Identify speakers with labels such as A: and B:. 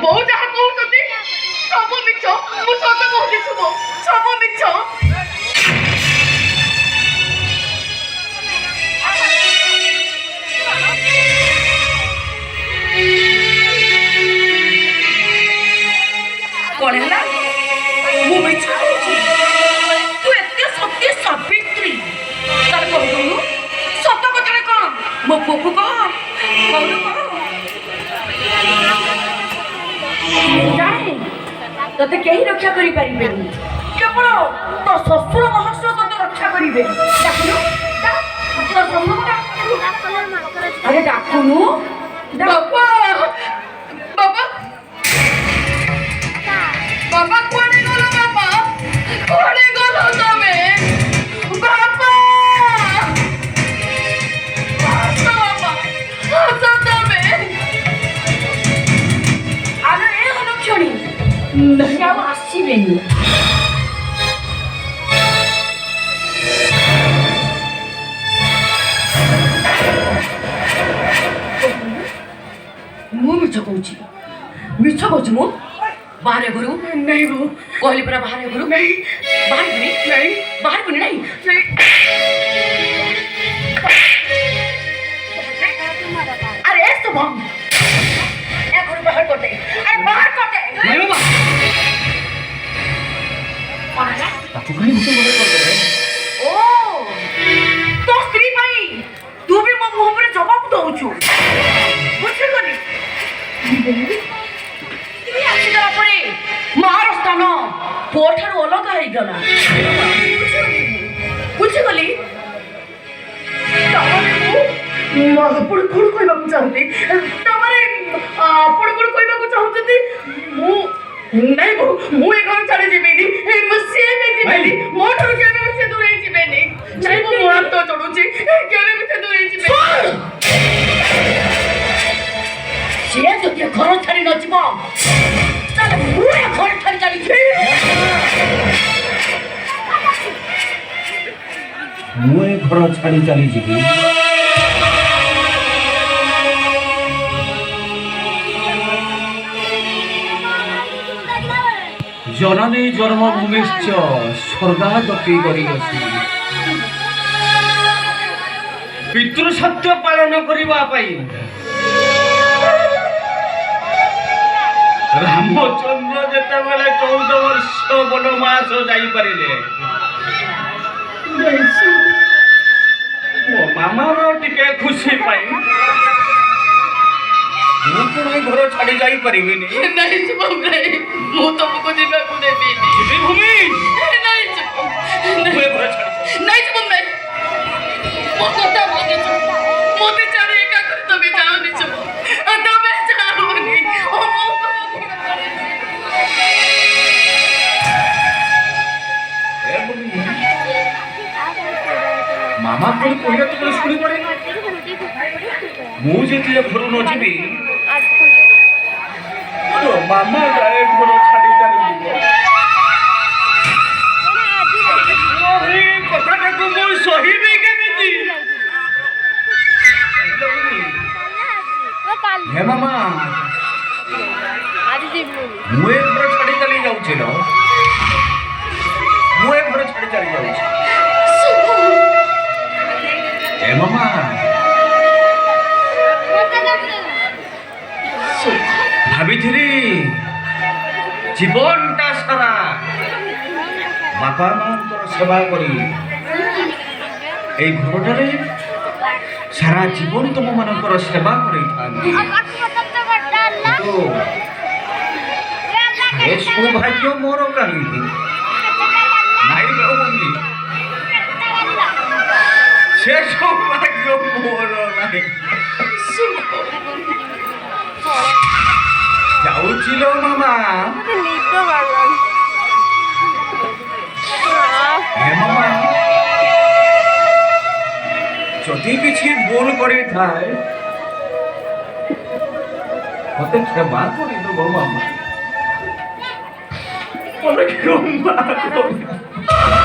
A: ବୋଉ ଯାହା କହୁଛନ୍ତି ସବୁ ମିଛ। ମୁଁ ସତ କହୁଛି ଶୁଭ, ସବୁ ମିଛ। କଣ ହେଲା? ମୁଁ ମିଛ କହୁଛି? ତୁ ଏତେ ସତ୍ୟ ସାବିତ୍ରୀ, ତାର କହୁନୁ ସତ କଥାରେ କଣ? ମୋ ପୁଅକୁ କହ, କହୁନୁ କହ। ଜାଣେ ତତେ କେହି ରକ୍ଷା କରିପାରିବେନି, କେବଳ ତୋ ଶ୍ୱଶୁର ମହାଶୟ ତତେ ରକ୍ଷା କରିବେ। ଡାକୁନୁ, ଆରେ ଡାକୁନୁ। ବାପା, ବାପା, ବାପା କୁଆଡ଼େ ଗଲ? ବାପା କୁଆଡ଼େ ଗଲ ତମେ? ବାପା, ବାପା ଆସ ତମେ। ଆରେ ଏ ଲକ୍ଷ୍ମଣୀ ନାହିଁ, ଆଉ ଆସିବେନି। ମୁଁ ମିଛ କହୁଛି? ମିଛ କହୁଛି ମୁଁ? ବାହାରେ ଘରୁ ନାଇଁ ବୋଉ, କହିଲି ପରା ବାହାରେ ଘରୁ ନାଇଁ, ବାହାରିବୁନି ନାଇଁ, ବାହାରିବୁନି ନାଇଁ। ଆରେ ଏ ଶୁଭମ, ଏ ଘରୁ ବାହାର କରିଦେ, ଆରେ ବାହାର କରିଦେ।
B: ତାକୁ କାହିଁ ମିଛ କଥା କରିଦେଲେ?
A: ଓ ତୋ ସ୍ତ୍ରୀ ପାଇଁ ତୁ ବି ମୋ ମୁହଁ ଉପରେ ଜବାବ ଦଉଛୁ, ବୁଝିଗଲି। ସ୍ତ୍ରୀ ଆସିଗଲା ପରେ ମାର ସ୍ଥାନ ପୁଅ ଠାରୁ ଅଲଗା ହେଇଗଲା, ବୁଝିଗଲି। ତାମାନେ ମୁଁ ଆପଣ କଣ କହିବାକୁ ଚାହୁଁଛନ୍ତି? ତାମାନେ ଆପଣ କଣ କହିବାକୁ ଚାହୁଁଛନ୍ତି? ମୁଁ ନାଇଁ ବୋଉ, ମୁଁ ଏ ଘର ଛାଡ଼ି ଯିବିନି, ସିଏ ବି ଯିବେନି, ମୋ ଠାରୁ କେବେ ବି ସେ ଦୂରେଇ ଯିବେନି। ନାଇଁ ମୁଁ ମୋ ହାତ ଚଢୁଛି, କେବେ ବି ସେ ଦୂରେଇ ଯିବେନି। ସିଏ ଯଦି ଘର ଛାଡ଼ି ନଯିବ ତାହେଲେ ମୁଁ ଏ ଘର ଛାଡ଼ି ଚାଲିଯିବି।
B: ମୁଁ ଏ ଘର ଛାଡ଼ି ଚାଲିଯିବି? ଜନନୀ ଜନ୍ମଭୂମିଶ୍ଚ ସ୍ୱର୍ଗାଦପି ଗରିୟସୀ। ପିତୃ ସତ୍ୟ ପାଳନ କରିବା ପାଇଁ ରାମଚନ୍ଦ୍ର ଯେତେବେଳେ 14 ବର୍ଷ ବନବାସ ଯାଇପାରିଲେ, ମୋ ମାମାର ଟିକେ ଖୁସି ପାଇଁ ମୁଁ କଣ ଏ ଘର ଛାଡ଼ି ଯାଇପାରିବିନି?
A: ନାଇଁ ଶୁଭମ, ନାଇଁ, ମୁଁ ତମକୁ ଯିବାକୁ ଦେବିନି।
B: ଯିବି ଭୂମି,
A: ନାଇଁ ଶୁଭମ,
B: ମୁଁ ଏ ଘର ଛାଡ଼ି
A: ନାଇଁ ଶୁଭମ, ନାଇଁ, ମୋ କଥା ମାନେ ଶୁଭମ, ମୋତେ ଛାଡ଼ି ଏକା କରି ତମେ ଯାଅନି ଶୁଭମ, ତମେ ଯାଅନି।
B: ମାମା କଣ କହିଲେ ତୁ କଣ ଶୁଣିପାରେ? ମୁଁ ଯେତେବେଳେ ଘରୁ ନ ଯିବି ତ ମାମା ଯାଏ ଘର ଛାଡ଼ି ଚାଲିଯିବ। ଏ କଥାଟାକୁ ମୁଁ ସହିବି କେମିତି? ହେ ମାମା, ମୁଁ ଏ ଘର ଛାଡ଼ି ଚାଲି ଯାଉଛି ନା, ମୁଁ ଏ ଘର ଛାଡ଼ି ଚାଲି ଯାଉଛି। ହେ ମାମା, ଭାବିଥିଲି ଜୀବନଟା ସାରା ବାପା ମାଙ୍କର ସେବା କରି এই ঘরটারে সারা জীবন তোমার সেবা করেইথাନ୍ତି। কিন্তু ଏ ସୌଭାଗ୍ୟ ମୋର କାହିଁକି ନାଇଁ ରହୁନି? ସେ ସୌଭାଗ୍ୟ ମୋର ନାହିଁ। ଯାଉଛି ଲୋ ମାମା। ହେ ମାମା, যদি କିଛି ভুল କରିଥାଏ ମୋତେ କ୍ଷମା କରିଦେବ ମାମା। ମୋତେ କ୍ଷମା କରିଦେବ।